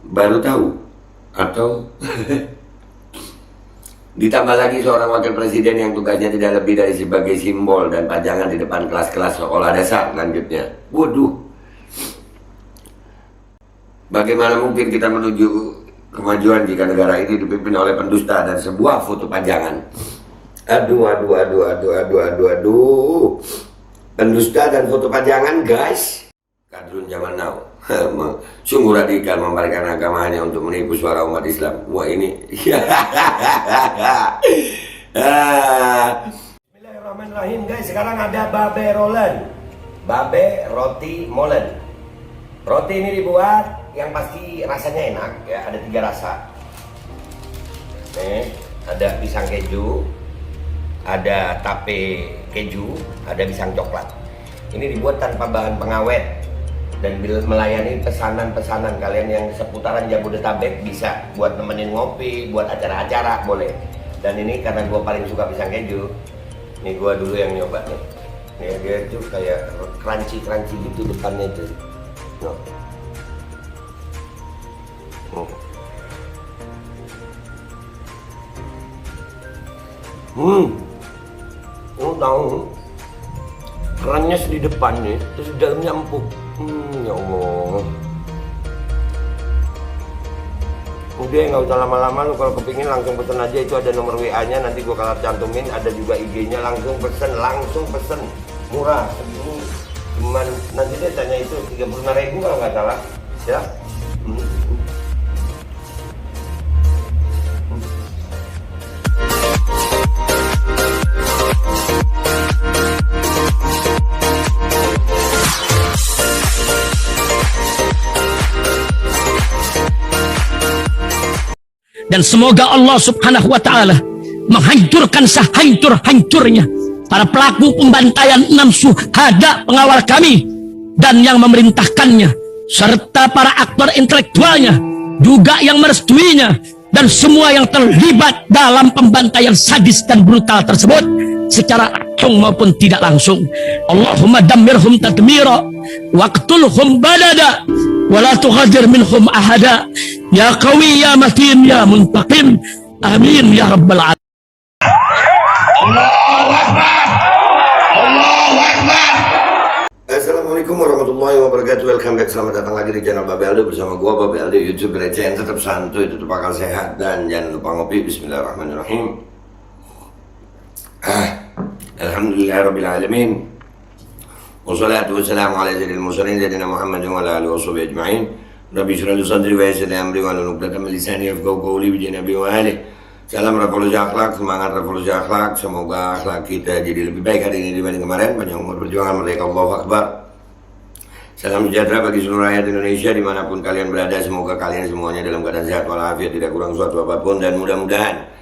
Baru tahu atau ditambah lagi seorang wakil presiden yang tugasnya tidak lebih dari sebagai simbol dan pajangan di depan kelas-kelas sekolah dasar lanjutnya. Waduh, bagaimana mungkin kita menuju kemajuan jika negara ini dipimpin oleh pendusta dan sebuah foto pajangan? Aduh, pendusta dan foto pajangan, guys. Kadrun zaman now sungguh radikal memberikan agama hanya untuk menipu suara umat Islam. Wah ini Bismillahirrahmanirrahim guys. Sekarang ada babe rolen, babe roti molen. Roti ini dibuat yang pasti rasanya enak ya, ada 3 rasa. Nih, ada pisang keju, ada tape keju, ada pisang coklat. Ini dibuat tanpa bahan pengawet dan melayani pesanan-pesanan kalian yang seputaran Jabodetabek. Bisa buat nemenin ngopi, buat acara-acara boleh. Dan ini karena gue paling suka pisang keju, nih gue dulu yang nyoba nih. Nih dia tuh kayak crunchy gitu depannya tuh. Tahu kerannya di depan nih, terus di dalamnya empuk. Ya Allah. Udah nggak usah lama-lama, lu kalau kepingin langsung pesen aja, itu ada nomor WA-nya, nanti gua kalau cantumin, ada juga IG-nya, langsung pesen, murah segini. Cuman nanti dia tanya itu 35.000 kalau nggak salah, ya. Dan semoga Allah subhanahu wa ta'ala menghancurkan sehancur-hancurnya para pelaku pembantaian 6 syuhada pengawal kami dan yang memerintahkannya, serta para aktor intelektualnya juga yang merestuinya, dan semua yang terlibat dalam pembantaian sadis dan brutal tersebut secara langsung maupun tidak langsung. Allahumma dammirhum tadmira waqtulhum badada wala tughadir minhum ahada ya qawi ya matin ya muntaqim, amin ya rabbal alamin. Allahu Akbar, Allahu Akbar. Assalamualaikum warahmatullahi wabarakatuh. Welcome back, selamat datang lagi di channel Babe Aldo bersama gua Babe Aldo, YouTube receh, tetap santuy, tetap akal sehat, dan jangan lupa ngopi. Bismillahirrahmanirrahim. Alhamdulillahirabbil alamin. Wassalatu wassalamu ala sayyidil mursalin sayyidina Muhammadin wa ala alihi washabihi ajma'in. Rabbi shrah li sadri wa yassir li amri wahlul 'uqdatam min lisani yafqahu qawli bi Nabi wa alihi. Salam revolusi akhlak, semangat revolusi akhlak. Semoga akhlak kita jadi lebih baik hari ini dibanding kemarin. Panjang umur perjuangan mereka, Allahu Akbar. Salam sejahtera bagi seluruh rakyat Indonesia dimanapun kalian berada. Semoga kalian semuanya dalam keadaan sehat walafiat, tidak kurang suatu apapun, dan mudah-mudahan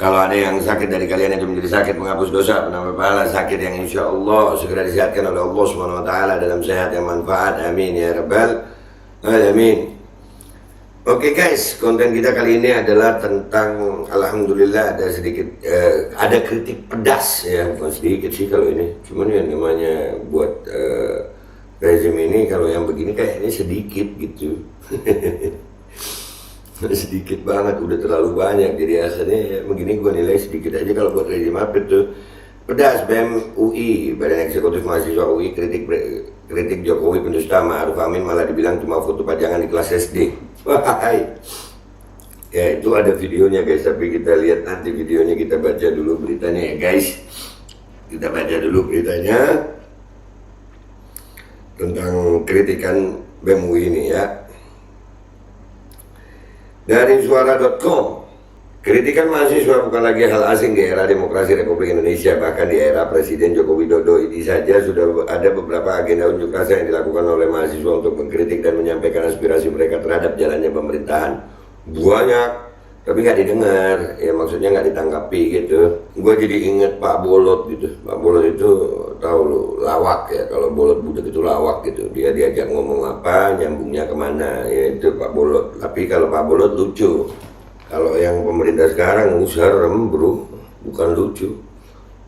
kalau ada yang sakit dari kalian itu menjadi sakit menghapus dosa, penambah pahala, sakit yang insya Allah segera disehatkan oleh Allah Subhanahu Wa Taala dalam sehat yang manfaat. Amin ya rabbal alamin. Oke guys, konten kita kali ini adalah tentang, alhamdulillah ada sedikit ada kritik pedas ya, bukan sedikit sih kalau ini, cuman yang namanya buat rezim ini kalau yang begini kayaknya sedikit gitu. Sedikit banget, udah terlalu banyak, jadi asalnya ya, begini gue nilai sedikit aja. Kalau buat rezim apa itu pedas. BEM UI, Badan Eksekutif Mahasiswa UI, kritik Jokowi pendusta, Ma'ruf Amin malah dibilang cuma foto pajangan di kelas SD. Wahai, ya itu ada videonya guys, tapi kita lihat nanti videonya, kita baca dulu beritanya ya guys. Kita baca dulu beritanya tentang kritikan BEM UI ini ya. Dari suara.com, kritikan mahasiswa bukan lagi hal asing di era demokrasi Republik Indonesia. Bahkan di era Presiden Joko Widodo ini saja sudah ada beberapa agenda unjuk rasa yang dilakukan oleh mahasiswa untuk mengkritik dan menyampaikan aspirasi mereka terhadap jalannya pemerintahan. Banyak, tapi nggak didengar, ya maksudnya nggak ditanggapi gitu. Gue jadi inget Pak Bolot gitu. Pak Bolot itu tahu lu, lawak ya, kalau Bolot budak itu lawak gitu. Dia diajak ngomong apa, nyambungnya kemana, ya itu Pak Bolot. Tapi kalau Pak Bolot lucu, kalau yang pemerintah sekarang serem bro, bukan lucu.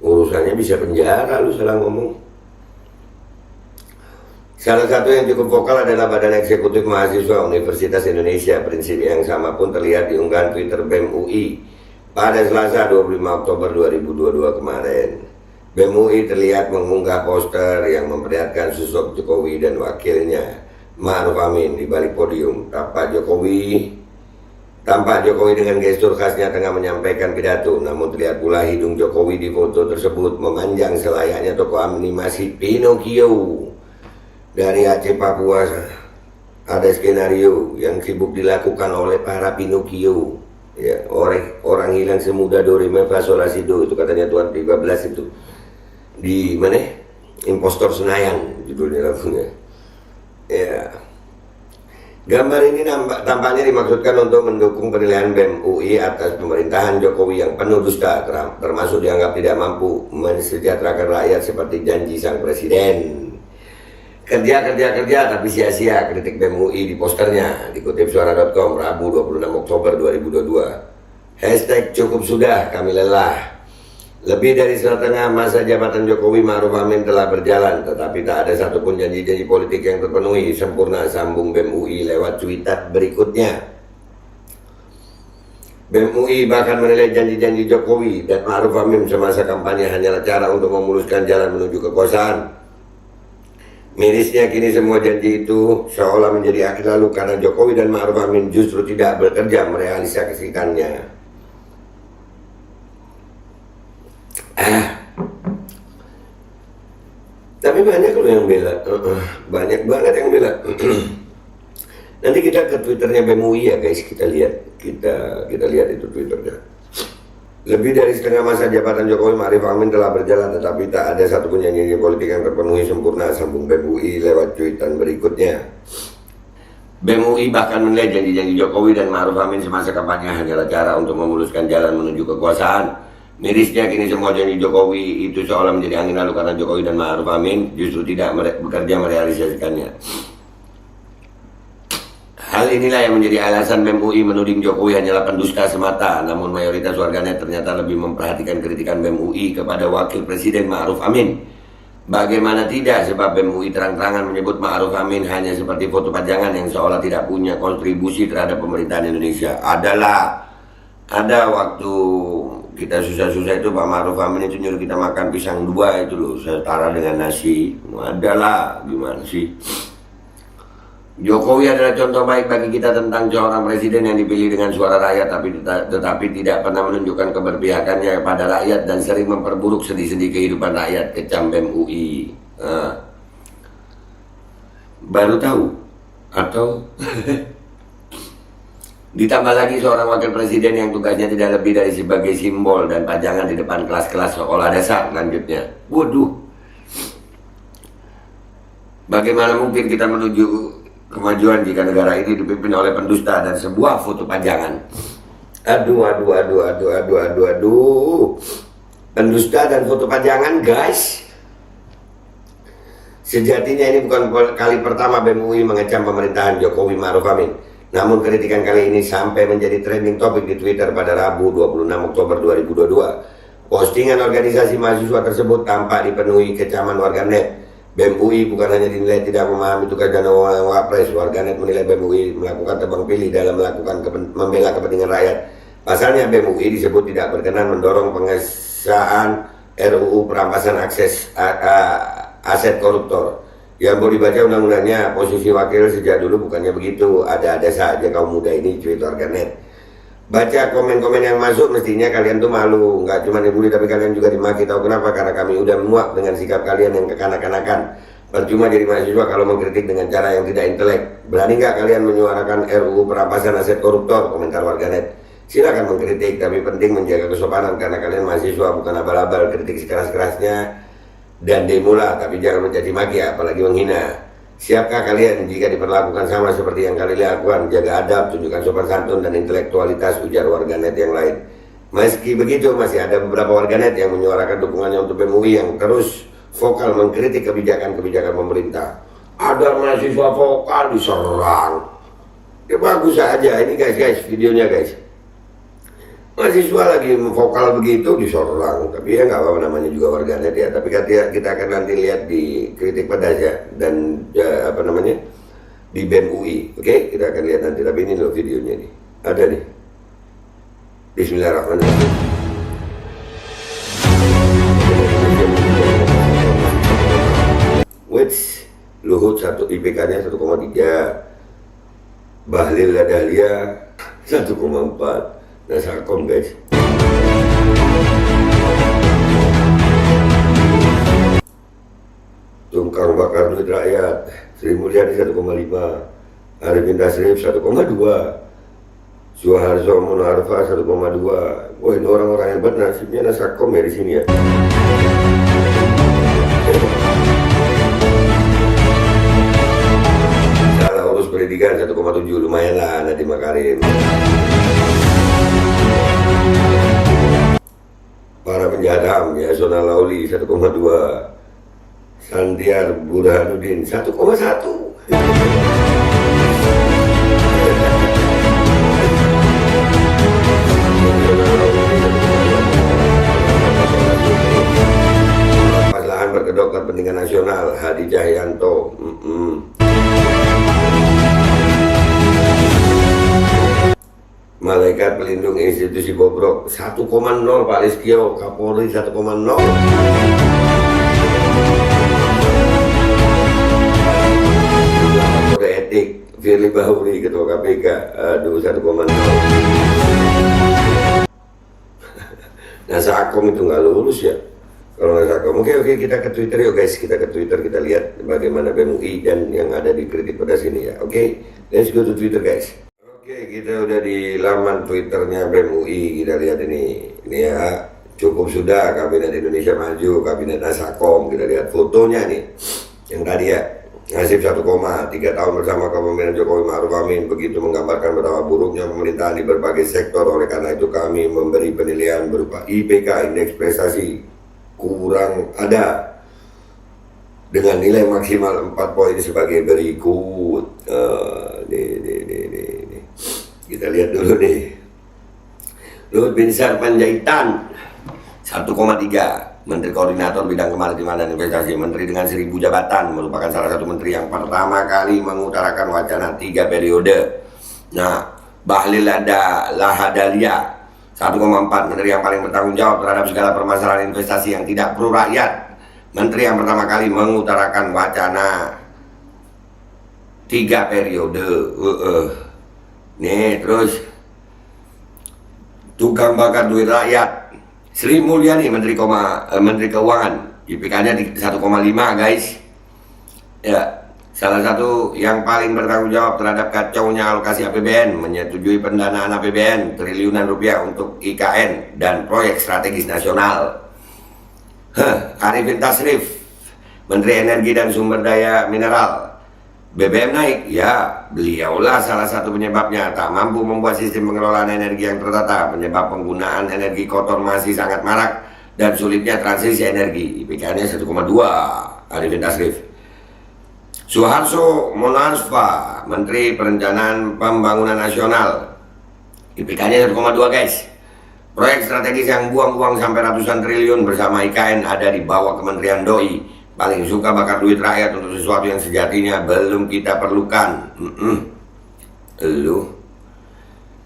Urusannya bisa penjara lu salah ngomong. Salah satu yang cukup vokal adalah Badan Eksekutif Mahasiswa Universitas Indonesia. Prinsip yang sama pun terlihat di unggahan Twitter BEM UI pada Selasa 25 Oktober 2022 kemarin. BEM UI terlihat mengunggah poster yang memperlihatkan sosok Jokowi dan wakilnya Ma'ruf Amin di balik podium. Tampak Jokowi dengan gestur khasnya tengah menyampaikan pidato, namun terlihat pula hidung Jokowi di foto tersebut memanjang selayaknya tokoh animasi Pinocchio. Dari Aceh Papua ada skenario yang sibuk dilakukan oleh para Pinocchio, ya, orang hilang semudah Dorime Fasolasido, itu katanya Tuan 13 itu di mana? Impostor Senayan judulnya lagunya. Ya. Gambar ini tampaknya dimaksudkan untuk mendukung penilaian BEM UI atas pemerintahan Jokowi yang penuh dusta, termasuk dianggap tidak mampu mensejahterakan rakyat seperti janji sang presiden. Kerja tapi sia-sia, kritik BEM UI di posternya, dikutip suara.com Rabu 26 Oktober 2022. Hashtag cukup sudah, kami lelah. Lebih dari setengah masa jabatan Jokowi Ma'ruf Amin telah berjalan, tetapi tak ada satupun janji-janji politik yang terpenuhi sempurna, sambung BEM UI lewat cuitan berikutnya. BEM UI bahkan menilai janji-janji Jokowi dan Ma'ruf Amin semasa kampanye hanyalah cara untuk memuluskan jalan menuju kekuasaan. Mirisnya kini semua janji itu seolah menjadi akhir lalu karena Jokowi dan Ma'ruf Amin justru tidak bekerja merealisasikannya. Tapi banyak loh yang bela, banyak banget yang bela. Nanti kita ke Twitternya BEM UI ya guys, kita lihat itu Twitternya. Lebih dari setengah masa jabatan Jokowi Ma'ruf Amin telah berjalan, tetapi tak ada satupun janji politik yang terpenuhi sempurna, sambung BEM UI lewat cuitan berikutnya. BEM UI bahkan menilai janji-janji Jokowi dan Ma'ruf Amin semasa kampanye hanyalah cara untuk memuluskan jalan menuju kekuasaan. Mirisnya kini semua janji Jokowi itu seolah menjadi angin lalu karena Jokowi dan Ma'ruf Amin justru tidak bekerja merealisasikannya. Hal inilah yang menjadi alasan BEM UI menuding Jokowi hanyalah pendusta semata, namun mayoritas warganet ternyata lebih memperhatikan kritikan BEM UI kepada Wakil Presiden Ma'ruf Amin. Bagaimana tidak, sebab BEM UI terang-terangan menyebut Ma'ruf Amin hanya seperti foto pajangan yang seolah tidak punya kontribusi terhadap pemerintahan Indonesia. Ada waktu kita susah-susah itu Pak Ma'ruf Amin itu nyuruh kita makan pisang 2 itu loh, setara dengan nasi. Adalah, gimana sih? Jokowi adalah contoh baik bagi kita tentang seorang presiden yang dipilih dengan suara rakyat tetapi tidak pernah menunjukkan keberpihakannya kepada rakyat dan sering memperburuk sedih-sedih kehidupan rakyat, kecam BEM UI. Baru tahu atau ditambah lagi seorang wakil presiden yang tugasnya tidak lebih dari sebagai simbol dan pajangan di depan kelas-kelas sekolah dasar. Lanjutnya, waduh, bagaimana mungkin kita menuju kemajuan jika negara ini dipimpin oleh pendusta dan sebuah foto pajangan? Aduh. Pendusta dan foto pajangan, guys. Sejatinya ini bukan kali pertama BEM UI mengecam pemerintahan Jokowi Ma'ruf Amin. Namun kritikan kali ini sampai menjadi trending topik di Twitter pada Rabu 26 Oktober 2022. Postingan organisasi mahasiswa tersebut tampak dipenuhi kecaman warganet. BEM UI bukan hanya dinilai tidak memahami tugas dan wewenang Wapres, warganet menilai BEM UI melakukan tebang pilih dalam membela kepentingan rakyat. Pasalnya BEM UI disebut tidak berkenan mendorong pengesahan RUU perampasan aset koruptor. Yang boleh dibaca undang-undangnya, posisi wakil sejak dulu bukannya begitu, ada-ada saja kaum muda ini, cuit warganet. Baca komen-komen yang masuk, mestinya kalian tuh malu. Nggak cuma dibully tapi kalian juga dimaki. Tahu kenapa? Karena kami udah muak dengan sikap kalian yang kekanak-kanakan. Percuma jadi mahasiswa kalau mengkritik dengan cara yang tidak intelek. Berani nggak kalian menyuarakan RUU perampasan aset koruptor? Komentar warganet. Silakan mengkritik, tapi penting menjaga kesopanan karena kalian mahasiswa, bukan abal-abal. Kritik sekeras-kerasnya dan demolah, tapi jangan mencaci maki apalagi menghina. Siapkah kalian jika diperlakukan sama seperti yang kalian lakukan? Jaga adab, tunjukkan sopan santun dan intelektualitas, ujar warganet yang lain. Meski begitu, masih ada beberapa warganet yang menyuarakan dukungannya untuk BEM UI yang terus vokal mengkritik kebijakan-kebijakan pemerintah. Ada mahasiswa vokal diserang. Ya bagus saja, ini guys, videonya guys. mahasiswa lagi vokal begitu disorong, tapi ya nggak apa-apa, namanya juga warganet ya. Tapi kita akan nanti lihat di kritik pedas ya, dan ya, apa namanya, di BEM UI, oke? Kita akan lihat nanti. Tapi ini loh videonya nih, ada nih. Bismillahirrahmanirrahim. Which Luhut IPK-nya 1,3, Bahlil Ladalia 1,4. Nah, Sarkom guys. Tungkang bakar duit rakyat Sri Mulyani 1,5, Arifin Tasrif 1,2, Suharso Munarfa 1,2. Wah, ini orang-orang yang benar, nasibnya Sarkom ya di sini ya. Salah urus pendidikan 1,7, lumayan lah Nadiem Makarim. Para penjahat HAM ya, Yasona Lauli 1,2, Sandiar Burhanuddin 1,1. Pas lahan berkedok kepentingan nasional Hadi Cahyanto. Malaikat pelindung institusi bobrok 1,0, Pak Listio Kapolri 1,0. Kode etik Firly Bahuri ketua KPK, aduh 1,0. Nah, Sakom itu nggak lulus ya. Kalau nggak Sakom, oke, kita ke Twitter yuk guys, kita ke Twitter, kita lihat bagaimana BEM UI dan yang ada di kritik pedas ini ya. Oke, let's go to Twitter guys. Oke, kita udah di laman Twitternya BEM UI, kita lihat ini ya, cukup sudah Kabinet Indonesia Maju, Kabinet Nasakom, kita lihat fotonya nih, yang tadi ya, nasib 1, 3 tahun bersama kepemimpinan Jokowi Ma'ruf Amin, begitu menggambarkan betapa buruknya pemerintahan di berbagai sektor. Oleh karena itu kami memberi penilaian berupa IPK, indeks prestasi kurang ada, dengan nilai maksimal 4 poin sebagai berikut. Kita lihat dulu nih. Luhut Binsar Panjaitan 1,3, Menteri Koordinator Bidang Kemaritiman dan Investasi, Menteri dengan 1000 jabatan, merupakan salah satu menteri yang pertama kali mengutarakan wacana 3 periode. Nah, Bahlil Lahadalia 1,4, Menteri yang paling bertanggung jawab terhadap segala permasalahan investasi yang tidak pro rakyat, Menteri yang pertama kali mengutarakan wacana 3 periode. Nih, terus tukang bakar duit rakyat Sri Mulyani, Menteri Keuangan, IPK-nya 1,5 guys. Ya, salah satu yang paling bertanggung jawab terhadap kacaunya alokasi APBN, menyetujui pendanaan APBN triliunan rupiah untuk IKN dan proyek strategis nasional. Arifin Tasrif, Menteri Energi dan Sumber Daya Mineral, BBM naik, ya beliaulah salah satu penyebabnya. Tak mampu membuat sistem pengelolaan energi yang tertata, penyebab penggunaan energi kotor masih sangat marak dan sulitnya transisi energi. IPK-nya 1,2, Arifin Tasrif. Suharso Monarfa, Menteri Perencanaan Pembangunan Nasional, IPK-nya 1,2 guys. Proyek strategis yang buang-buang sampai ratusan triliun bersama IKN ada di bawah Kementerian Doi. Paling suka bakar duit rakyat untuk sesuatu yang sejatinya belum kita perlukan. Lu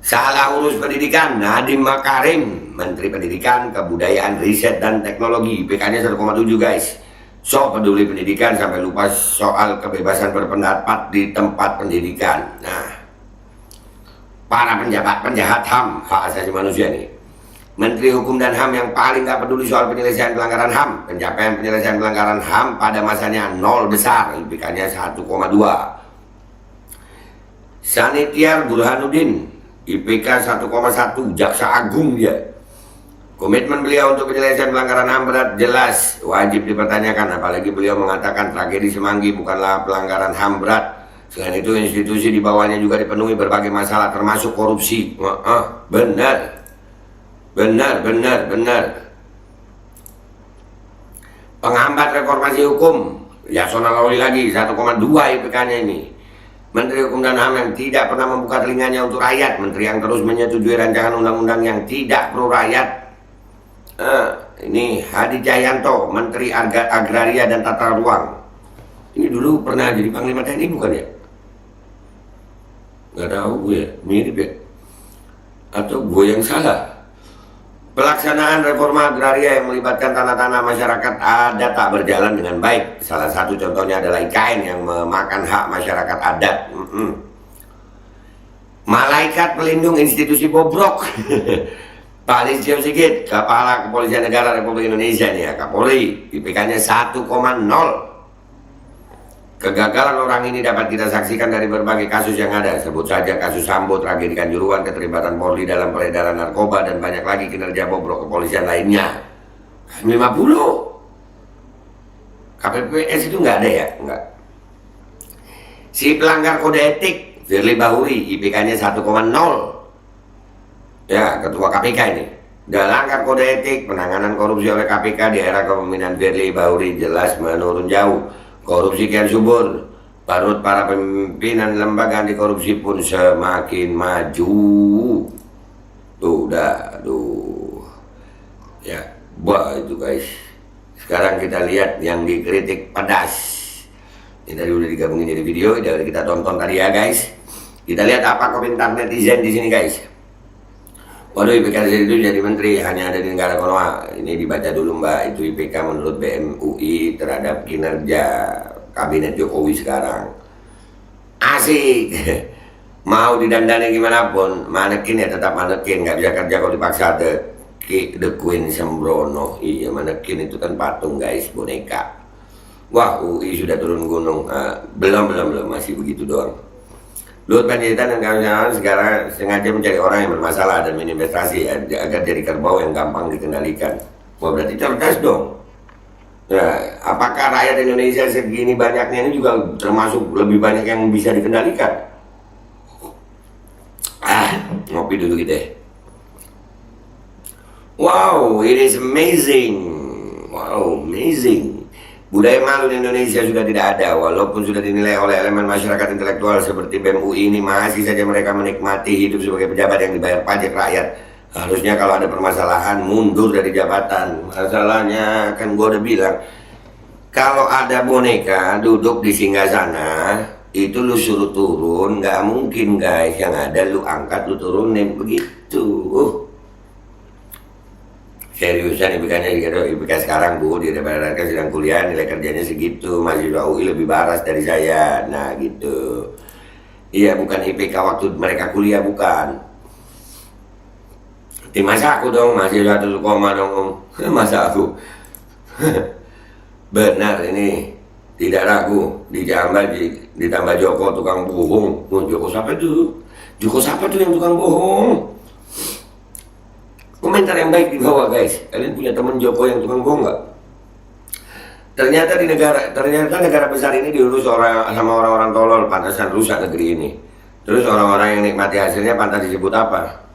salah urus pendidikan, Nadiem Makarim, Menteri Pendidikan, Kebudayaan, Riset dan Teknologi, IPK-nya 1,7 guys. So peduli pendidikan sampai lupa soal kebebasan berpendapat di tempat pendidikan. Nah, para penjahat HAM, hak asasi manusia nih, Menteri Hukum dan HAM yang paling gak peduli soal penyelesaian pelanggaran HAM. Pencapaian penyelesaian pelanggaran HAM pada masanya 0 besar, IPK-nya 1,2. Sanitiar Burhanuddin, IPK 1,1, Jaksa Agung dia. Komitmen beliau untuk penyelesaian pelanggaran HAM berat jelas wajib dipertanyakan, apalagi beliau mengatakan tragedi Semanggi bukanlah pelanggaran HAM berat. Selain itu institusi di bawahnya juga dipenuhi berbagai masalah termasuk korupsi. Benar. Penghambat reformasi hukum, Yasona Lauli lagi 1,2 IPK-nya ini. Menteri Hukum dan HAM yang tidak pernah membuka telinganya untuk rakyat, menteri yang terus menyetujui rancangan undang-undang yang tidak pro rakyat. Ini Hadi Cahyanto, Menteri Agraria dan Tata Ruang. Ini dulu pernah jadi Panglima TNI bukan ya? Nggak tahu gue ya, mirip ya? Atau gue yang salah? Pelaksanaan reforma agraria yang melibatkan tanah-tanah masyarakat adat tak berjalan dengan baik. Salah satu contohnya adalah IKN yang memakan hak masyarakat adat. Malaikat pelindung institusi bobrok. Pak Listio Sigit, Kepala Kepolisian Negara Republik Indonesia nih ya, Kapolri, IPK-nya 1,0. Kegagalan orang ini dapat kita saksikan dari berbagai kasus yang ada. Sebut saja kasus Sambo, tragedi Kanjuruhan, keterlibatan Polri dalam peredaran narkoba, dan banyak lagi kinerja bobrok kepolisian lainnya. 50. KPPS itu nggak ada ya? Nggak. Si pelanggar kode etik, Firly Bahuri, IPK-nya 1,0. Ya, ketua KPK ini. Dilanggar kode etik, penanganan korupsi oleh KPK di era kepemimpinan Firly Bahuri jelas menurun jauh. Korupsi kian subur, parut para pimpinan lembaga anti korupsi pun semakin maju. Tuh, udah, aduh. Ya, wah itu guys. Sekarang kita lihat yang dikritik pedas. Ini tadi udah digabungin jadi video, udah kita tonton tadi ya guys. Kita lihat apa komentar netizen di sini guys. Waduh, IPK itu jadi menteri hanya ada di negara Konoha. Ini dibaca dulu mbak, itu IPK menurut BEM UI terhadap kinerja kabinet Jokowi sekarang. Asik. Mau didandani gimana pun, manekin ya tetap manekin, nggak bisa kerja kalau dipaksa. The Queen Sembrono. Iya, manekin itu kan patung guys, boneka. Wah, UI sudah turun gunung. Belum, masih begitu doang. Luhut Panjaitan dan kawan-kawan sekarang sengaja mencari orang yang bermasalah dan meninvestasi agar jadi kerbau yang gampang dikendalikan. Wah, berarti cerdas dong. Nah, apakah rakyat Indonesia segini banyaknya ini juga termasuk lebih banyak yang bisa dikendalikan? Ngopi dulu gitu deh. Wow, it is amazing. Wow, amazing. Budaya malu di Indonesia sudah tidak ada, walaupun sudah dinilai oleh elemen masyarakat intelektual seperti BEM UI ini, masih saja mereka menikmati hidup sebagai pejabat yang dibayar pajak rakyat. Harusnya kalau ada permasalahan mundur dari jabatan. Masalahnya kan gua udah bilang, kalau ada boneka duduk di singgasana, itu lu suruh turun, nggak mungkin guys. Yang ada lu angkat, lu turunin begitu. Seriusan IPK sekarang bu, di DPR sedang kuliah, nilai kerjanya segitu, mahasiswa UI lebih baras dari saya. Nah gitu. Iya, bukan IPK waktu mereka kuliah, bukan. Masa aku dong, mahasiswa 1 koma dong. Masa aku. Benar ini, tidak ragu. Ditambah Joko tukang bohong. Joko siapa tuh? Joko siapa tuh yang tukang bohong? Komentar yang baik di bawah guys. Kalian punya teman Joko yang tukang bohong nggak? Ternyata negara besar ini diurus sama orang-orang tolol, pantasan rusak negeri ini. Terus orang-orang yang nikmati hasilnya pantas disebut apa?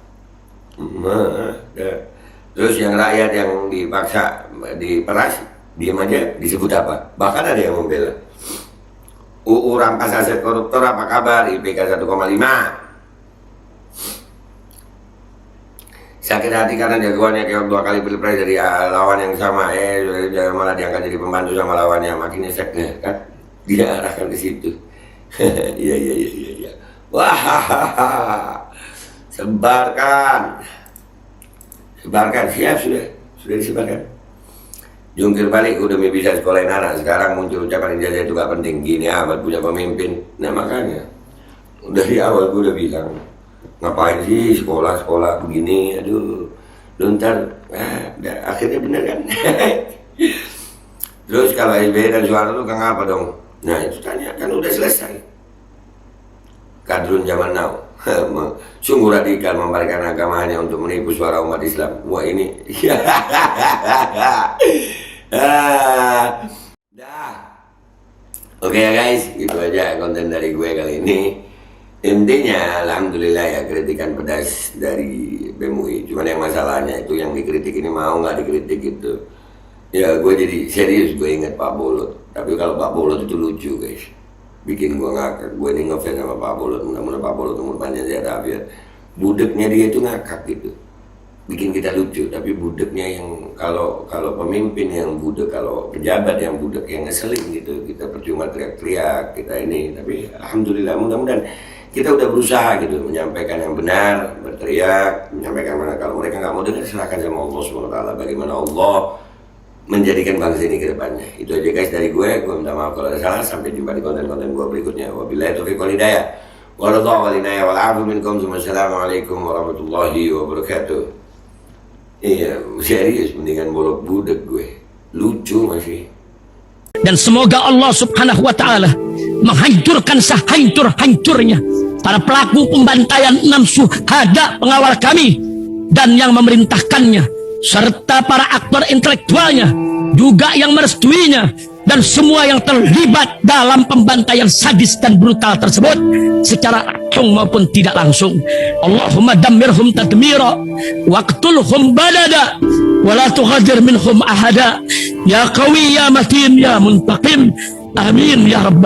Terus yang rakyat yang dipaksa diperas, diam aja disebut apa? Bahkan ada yang membela. UU rampas aset koruptor apa kabar? IPK 1,5. Sakit hati karena jagoannya keok 2 kali pilpres dari lawan yang sama, malah diangkat jadi pembantu sama lawannya, makin nyesek kan? Dia arahkan ke situ. Iya. Wah, sebarkan, siap sudah disebarkan. Jungkir balik udah bisa sekolahin anak, sekarang muncul ucapan ijazah itu gak penting, gini amat punya pemimpin. Nah makanya, dari awal gue udah bilang, ngapain sih sekolah begini, aduh, ntar, akhirnya bener kan. Terus kalau SBY dan Soeharto tukang apa dong? Nah itu tanya, kan udah selesai. Kadrun zaman now, sungguh radikal membalikan agama hanya untuk menipu suara umat Islam. Wah ini, dah. Oke ya guys, itu aja konten dari gue kali ini. Intinya alhamdulillah ya, kritikan pedas dari BEM UI. Cuman yang masalahnya itu yang dikritik ini mau nggak dikritik gitu. Ya gue jadi serius, gue ingat Pak Bolot. Tapi kalau Pak Bolot itu lucu guys. bikin gua ngakak. Gua ini ngefans sama Pak Bolot, mudah-mudahan Pak Bolot umur panjang sehat afiat. Budeknya dia itu ngakak gitu, bikin kita lucu. Tapi budeknya yang kalau pemimpin yang budek, kalau pejabat yang budek, yang ngeselin gitu, kita percuma teriak-teriak kita ini. Tapi alhamdulillah, mudah-mudahan kita udah berusaha gitu menyampaikan yang benar, berteriak, menyampaikan mana. Kalau mereka nggak mau dengar, serahkan sama Allah SWT. Bagaimana Allah menjadikan bangsa ini ke depannya. Itu aja guys dari gue minta maaf kalau ada salah. Sampai jumpa di konten-konten gue berikutnya. Wabillahi taufiq wal hidayah. Wallahualam wal minkum. Assalamualaikum warahmatullahi wabarakatuh. Iya, serius, mendingan bolok budek gue. Lucu masih. Dan semoga Allah Subhanahu wa ta'ala menghancurkan sehancur-hancurnya para pelaku pembantaian 6 syuhada pengawal kami dan yang memerintahkannya, serta para aktor intelektualnya juga yang merestuinya, dan semua yang terlibat dalam pembantaian sadis dan brutal tersebut secara langsung maupun tidak langsung. Allahumma dammirhum tadmira waqtulhum badada wa la tughadir minhum ahada ya qawi ya matin ya muntaqim. Amin ya rabbal